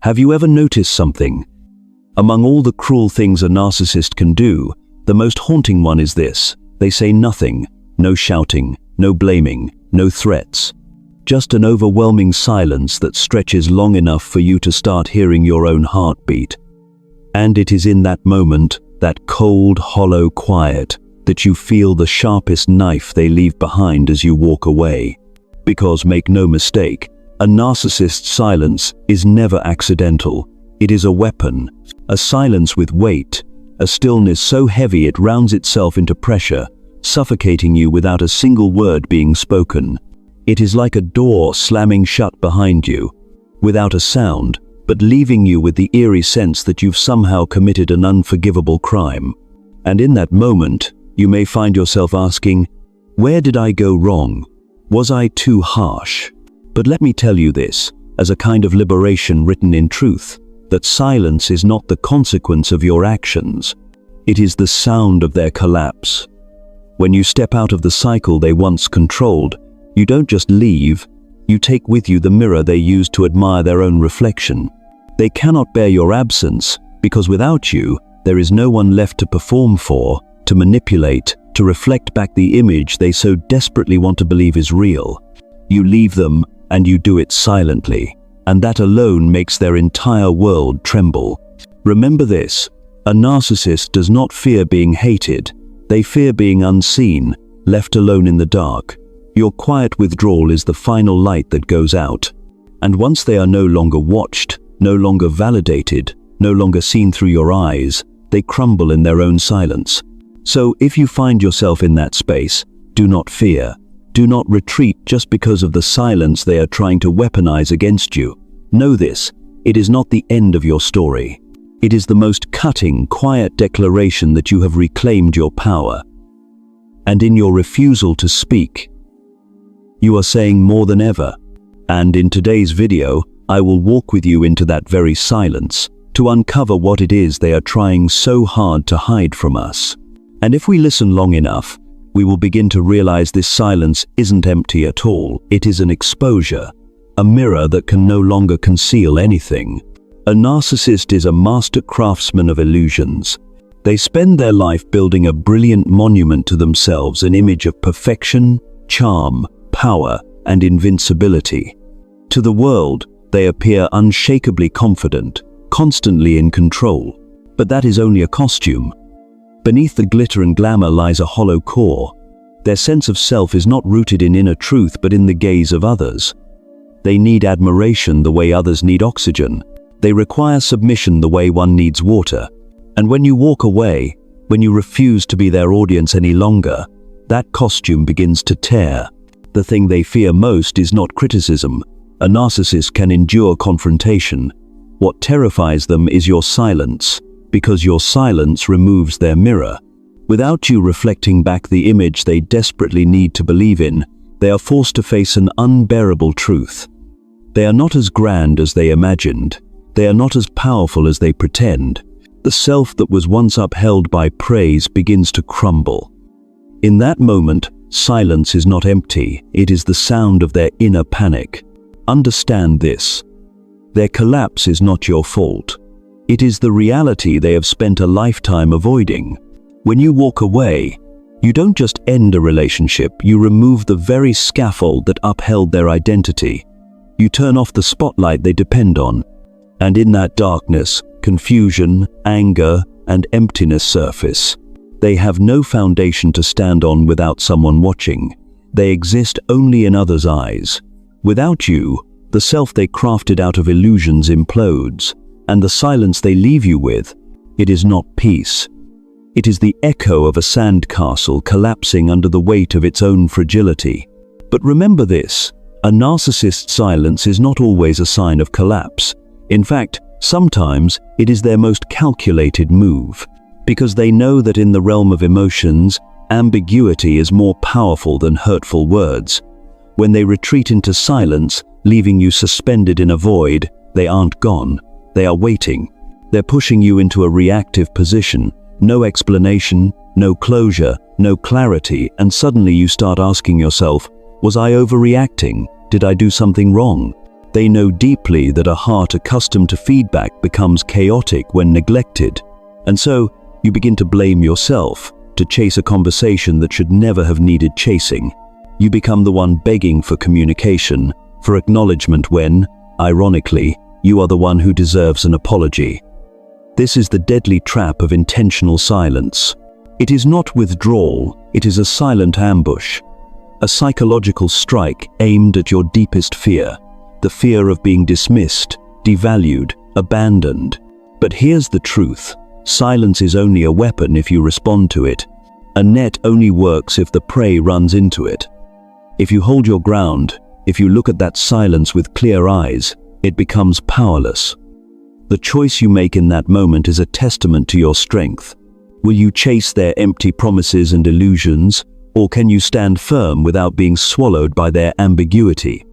Have you ever noticed something? Among all the cruel things a narcissist can do, the most haunting one is this: they say nothing, no shouting, no blaming, no threats. Just an overwhelming silence that stretches long enough for you to start hearing your own heartbeat. And it is in that moment, that cold, hollow quiet, that you feel the sharpest knife they leave behind as you walk away. Because make no mistake, a narcissist's silence is never accidental. It is a weapon, a silence with weight, a stillness so heavy it rounds itself into pressure, suffocating you without a single word being spoken. It is like a door slamming shut behind you, without a sound, but leaving you with the eerie sense that you've somehow committed an unforgivable crime. And in that moment, you may find yourself asking, where did I go wrong? Was I too harsh? But let me tell you this, as a kind of liberation written in truth, that silence is not the consequence of your actions. It is the sound of their collapse. When you step out of the cycle they once controlled, you don't just leave, you take with you the mirror they used to admire their own reflection. They cannot bear your absence, because without you, there is no one left to perform for, to manipulate, to reflect back the image they so desperately want to believe is real. You leave them, and you do it silently, and that alone makes their entire world tremble. Remember this: a narcissist does not fear being hated, they fear being unseen, left alone in the dark. Your quiet withdrawal is the final light that goes out. And once they are no longer watched, no longer validated, no longer seen through your eyes, they crumble in their own silence. So if you find yourself in that space, do not fear. Do not retreat just because of the silence they are trying to weaponize against you. Know this: it is not the end of your story. It is the most cutting, quiet declaration that you have reclaimed your power. And in your refusal to speak, you are saying more than ever. And in today's video, I will walk with you into that very silence, to uncover what it is they are trying so hard to hide from us. And if we listen long enough, we will begin to realize this silence isn't empty at all. It is an exposure, a mirror that can no longer conceal anything. A narcissist is a master craftsman of illusions. They spend their life building a brilliant monument to themselves, an image of perfection, charm, power, and invincibility. To the world, they appear unshakably confident, constantly in control. But that is only a costume. Beneath the glitter and glamour lies a hollow core. Their sense of self is not rooted in inner truth but in the gaze of others. They need admiration the way others need oxygen. They require submission the way one needs water. And when you walk away, when you refuse to be their audience any longer, that costume begins to tear. The thing they fear most is not criticism. A narcissist can endure confrontation. What terrifies them is your silence, because your silence removes their mirror. Without you reflecting back the image they desperately need to believe in, they are forced to face an unbearable truth. They are not as grand as they imagined. They are not as powerful as they pretend. The self that was once upheld by praise begins to crumble. In that moment, silence is not empty, it is the sound of their inner panic. Understand this: their collapse is not your fault. It is the reality they have spent a lifetime avoiding. When you walk away, you don't just end a relationship, you remove the very scaffold that upheld their identity. You turn off the spotlight they depend on. And in that darkness, confusion, anger, and emptiness surface. They have no foundation to stand on without someone watching. They exist only in others' eyes. Without you, the self they crafted out of illusions implodes, and the silence they leave you with, it is not peace. It is the echo of a sandcastle collapsing under the weight of its own fragility. But remember this: a narcissist's silence is not always a sign of collapse. In fact, sometimes it is their most calculated move, because they know that in the realm of emotions, ambiguity is more powerful than hurtful words. When they retreat into silence, leaving you suspended in a void, they aren't gone. They are waiting. They're pushing you into a reactive position. No explanation, no closure, no clarity, and suddenly you start asking yourself, was I overreacting? Did I do something wrong? They know deeply that a heart accustomed to feedback becomes chaotic when neglected, and so you begin to blame yourself, to chase a conversation that should never have needed chasing. You become the one begging for communication, for acknowledgement when, ironically, you are the one who deserves an apology. This is the deadly trap of intentional silence. It is not withdrawal, it is a silent ambush. A psychological strike aimed at your deepest fear, the fear of being dismissed, devalued, abandoned. But here's the truth. Silence is only a weapon if you respond to it. A net only works if the prey runs into it. If you hold your ground, if you look at that silence with clear eyes, it becomes powerless. The choice you make in that moment is a testament to your strength. Will you chase their empty promises and illusions, or can you stand firm without being swallowed by their ambiguity?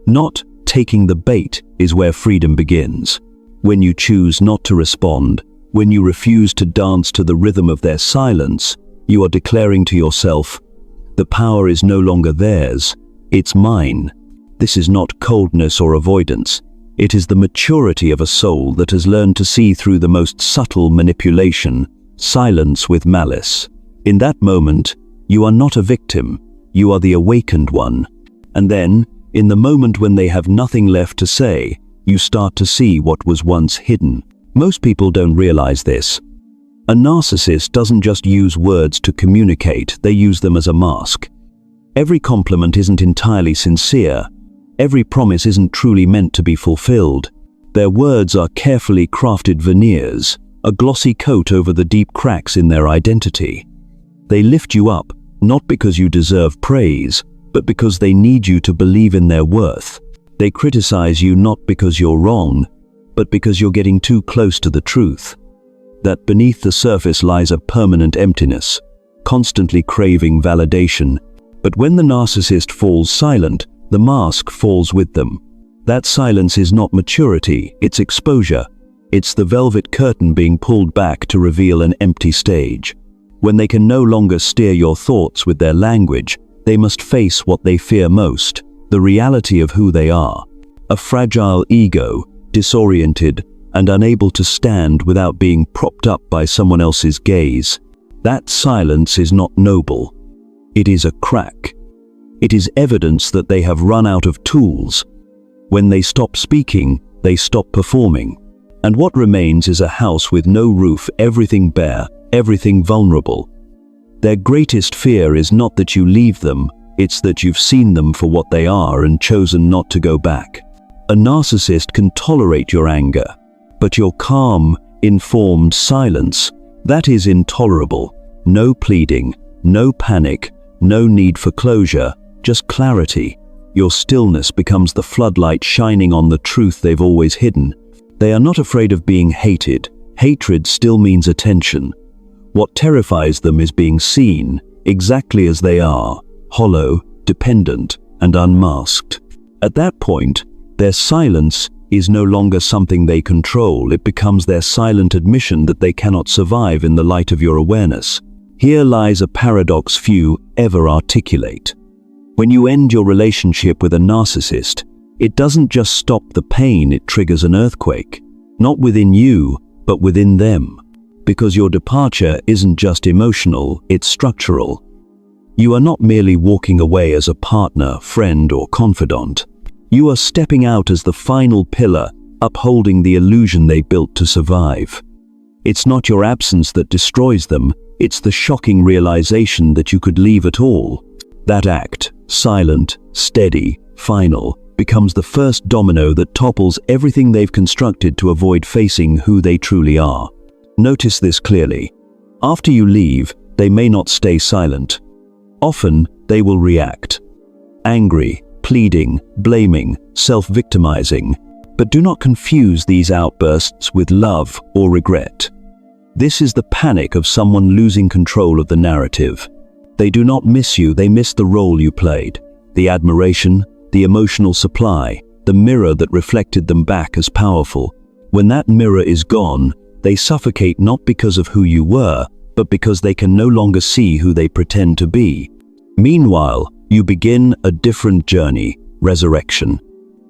Not taking the bait is where freedom begins. When you choose not to respond, when you refuse to dance to the rhythm of their silence, you are declaring to yourself, the power is no longer theirs, it's mine. This is not coldness or avoidance. It is the maturity of a soul that has learned to see through the most subtle manipulation, silence with malice. In that moment, you are not a victim, you are the awakened one. And then, in the moment when they have nothing left to say, you start to see what was once hidden. Most people don't realize this. A narcissist doesn't just use words to communicate, they use them as a mask. Every compliment isn't entirely sincere. Every promise isn't truly meant to be fulfilled. Their words are carefully crafted veneers, a glossy coat over the deep cracks in their identity. They lift you up, not because you deserve praise, but because they need you to believe in their worth. They criticize you not because you're wrong, but because you're getting too close to the truth. That beneath the surface lies a permanent emptiness, constantly craving validation. But when the narcissist falls silent, the mask falls with them. That silence is not maturity, it's exposure. It's the velvet curtain being pulled back to reveal an empty stage. When they can no longer steer your thoughts with their language, they must face what they fear most, the reality of who they are. A fragile ego, disoriented, and unable to stand without being propped up by someone else's gaze. That silence is not noble. It is a crack. It is evidence that they have run out of tools. When they stop speaking, they stop performing. And what remains is a house with no roof, everything bare, everything vulnerable. Their greatest fear is not that you leave them, it's that you've seen them for what they are and chosen not to go back. A narcissist can tolerate your anger, but your calm, informed silence, that is intolerable. No pleading, no panic, no need for closure, just clarity. Your stillness becomes the floodlight shining on the truth they've always hidden. They are not afraid of being hated. Hatred still means attention. What terrifies them is being seen, exactly as they are, hollow, dependent, and unmasked. At that point, their silence is no longer something they control. It becomes their silent admission that they cannot survive in the light of your awareness. Here lies a paradox few ever articulate. When you end your relationship with a narcissist, it doesn't just stop the pain, it triggers an earthquake. Not within you, but within them. Because your departure isn't just emotional, it's structural. You are not merely walking away as a partner, friend, or confidant. You are stepping out as the final pillar, upholding the illusion they built to survive. It's not your absence that destroys them, it's the shocking realization that you could leave at all. That act, silent, steady, final, becomes the first domino that topples everything they've constructed to avoid facing who they truly are. Notice this clearly. After you leave, they may not stay silent. Often, they will react. Angry, pleading, blaming, self-victimizing. But do not confuse these outbursts with love or regret. This is the panic of someone losing control of the narrative. They do not miss you, they miss the role you played. The admiration, the emotional supply, the mirror that reflected them back as powerful. When that mirror is gone, they suffocate not because of who you were, but because they can no longer see who they pretend to be. Meanwhile, you begin a different journey, resurrection.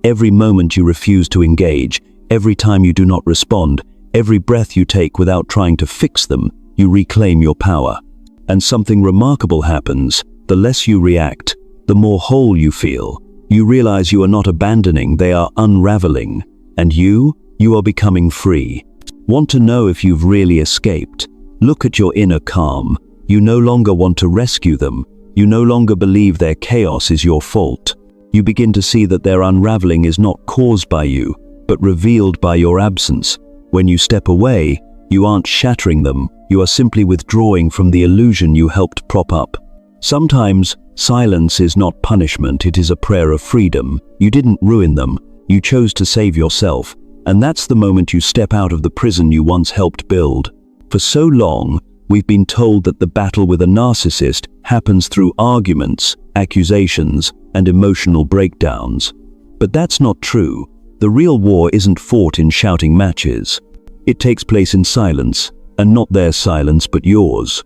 Every moment you refuse to engage, every time you do not respond, every breath you take without trying to fix them, you reclaim your power. And something remarkable happens. The less you react, the more whole you feel. You realize you are not abandoning, they are unraveling. And you are becoming free. Want to know if you've really escaped? Look at your inner calm. You no longer want to rescue them. You no longer believe their chaos is your fault. You begin to see that their unraveling is not caused by you, but revealed by your absence. When you step away, you aren't shattering them, you are simply withdrawing from the illusion you helped prop up. Sometimes, silence is not punishment, it is a prayer of freedom. You didn't ruin them, you chose to save yourself, and that's the moment you step out of the prison you once helped build. For so long, we've been told that the battle with a narcissist happens through arguments, accusations, and emotional breakdowns. But that's not true. The real war isn't fought in shouting matches. It takes place in silence, and not their silence but yours.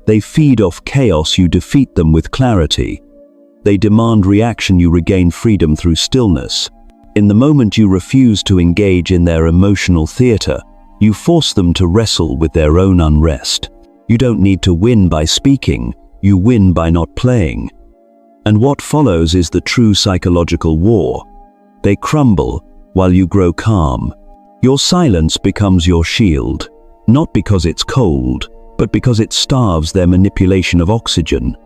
They feed off chaos, you defeat them with clarity. They demand reaction, you regain freedom through stillness. In the moment you refuse to engage in their emotional theater, you force them to wrestle with their own unrest. You don't need to win by speaking, you win by not playing. And what follows is the true psychological war. They crumble while you grow calm. Your silence becomes your shield, not because it's cold, but because it starves their manipulation of oxygen.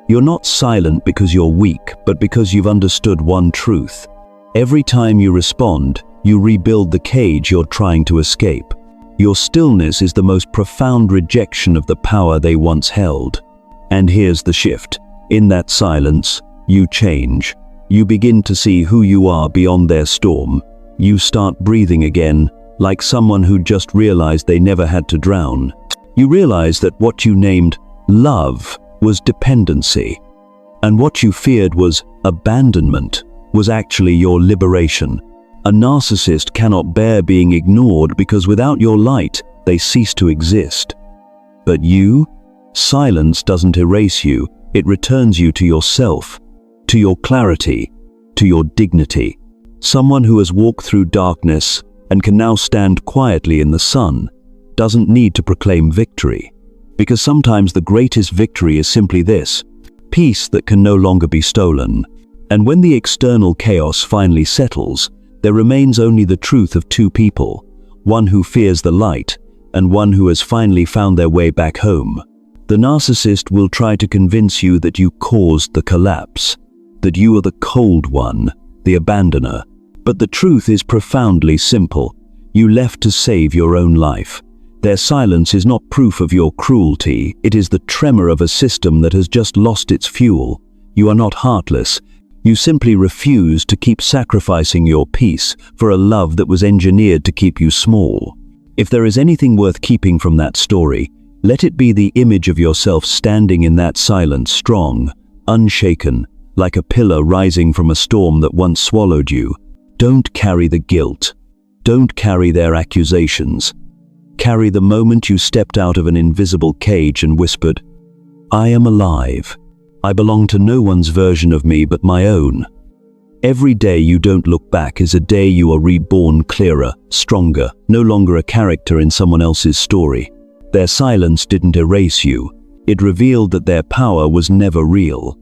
You're not silent because you're weak, but because you've understood one truth. Every time you respond, you rebuild the cage you're trying to escape. Your stillness is the most profound rejection of the power they once held. And here's the shift. In that silence, you change. You begin to see who you are beyond their storm. You start breathing again, like someone who just realized they never had to drown. You realize that what you named love was dependency, and what you feared was abandonment was actually your liberation. A narcissist cannot bear being ignored because without your light, they cease to exist. But you? Silence doesn't erase you, it returns you to yourself, to your clarity, to your dignity. Someone who has walked through darkness and can now stand quietly in the sun doesn't need to proclaim victory, because sometimes the greatest victory is simply this: peace that can no longer be stolen. And when the external chaos finally settles, there remains only the truth of two people, one who fears the light and one who has finally found their way back home. The narcissist will try to convince you that you caused the collapse, that you are the cold one, the abandoner. But the truth is profoundly simple. You left to save your own life. Their silence is not proof of your cruelty, it is the tremor of a system that has just lost its fuel. You are not heartless. You simply refuse to keep sacrificing your peace for a love that was engineered to keep you small. If there is anything worth keeping from that story, let it be the image of yourself standing in that silence, strong, unshaken, like a pillar rising from a storm that once swallowed you. Don't carry the guilt. Don't carry their accusations. Carry the moment you stepped out of an invisible cage and whispered, "I am alive. I belong to no one's version of me but my own." Every day you don't look back is a day you are reborn clearer, stronger, no longer a character in someone else's story. Their silence didn't erase you. It revealed that their power was never real.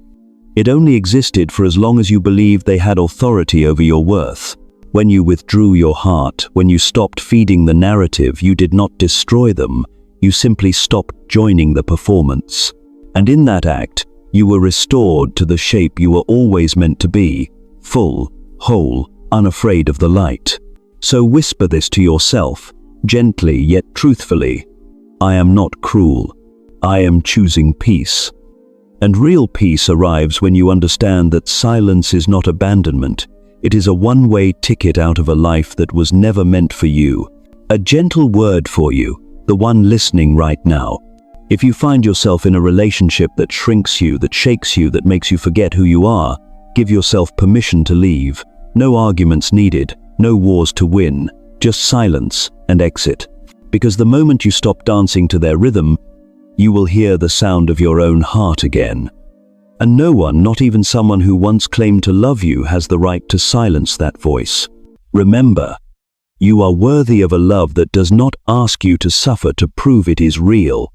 It only existed for as long as you believed they had authority over your worth. When you withdrew your heart, when you stopped feeding the narrative, you did not destroy them. You simply stopped joining the performance. And in that act, you were restored to the shape you were always meant to be, full, whole, unafraid of the light. So whisper this to yourself, gently yet truthfully: I am not cruel. I am choosing peace. And real peace arrives when you understand that silence is not abandonment. It is a one-way ticket out of a life that was never meant for you. A gentle word for you, the one listening right now. If you find yourself in a relationship that shrinks you, that shakes you, that makes you forget who you are, give yourself permission to leave. No arguments needed, no wars to win, just silence and exit. Because the moment you stop dancing to their rhythm, you will hear the sound of your own heart again. And no one, not even someone who once claimed to love you, has the right to silence that voice. Remember, you are worthy of a love that does not ask you to suffer to prove it is real.